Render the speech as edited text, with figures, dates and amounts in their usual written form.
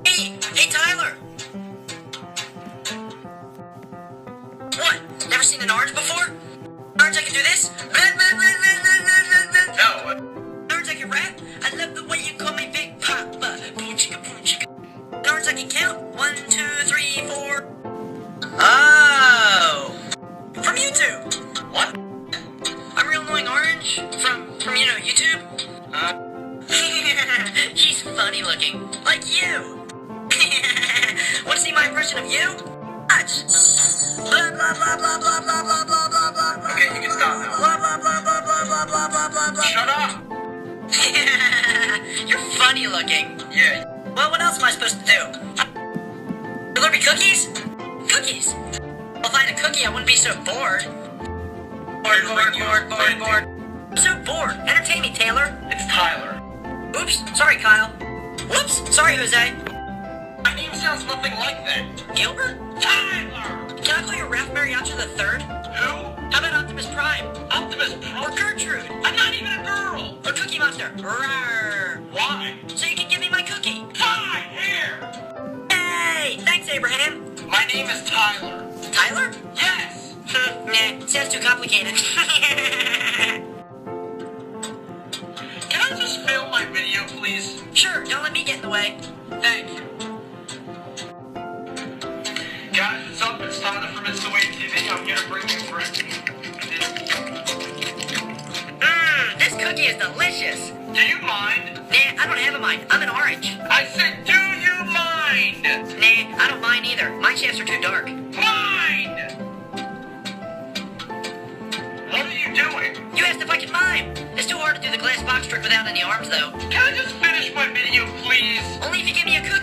Hey Tyler! What? Never seen an orange before? Orange, I can do this? No. Orange, I can rap? I love the way you call me Big Papa. Boom chicka boom chicka. Orange, I can count? 1, 2, 3, 4. Oh! From YouTube! What? I'm Real Annoying Orange? From YouTube? He's funny looking. Like you! Want to see my impression of you? Watch! Blah blah blah blah blah blah blah blah blah blah. Okay, you can stop now. Blah blah blah blah blah blah blah blah blah blah. Shut up! You're funny looking. Yeah. Well, what else am I supposed to do? Will there be cookies? Cookies! Well, if I had a cookie, I wouldn't be so bored. Bored. I'm so bored. Entertain me, Taylor. It's Tyler. Oops, sorry, Kyle. Whoops, sorry, Jose. My name sounds nothing like that. Gilbert? Tyler! Can I call you Ralph Mariachi the Third? Who? How about Optimus Prime? Optimus Or Prime? Gertrude? I'm not even a girl! Or Cookie Monster? Rawr. Why? So you can give me my cookie. Fine, here! Hey! Thanks, Abraham. My name is Tyler. Tyler? Yes! Nah, sounds too complicated. Can I just film my video, please? Sure, don't let me get in the way. Thank you. Guys, what's up? It's Tyler from ItstheWaveTV. I'm here to bring you a friend. This cookie is delicious. Do you mind? Nah, I don't have a mind. I'm an orange. I said, do you mind? Nah, I don't mind either. My shafts are too dark. Mind! What are you doing? You asked if I could mime. It's too hard to do the glass box trick without any arms, though. Can I just finish my video, please? Only if you give me a cookie.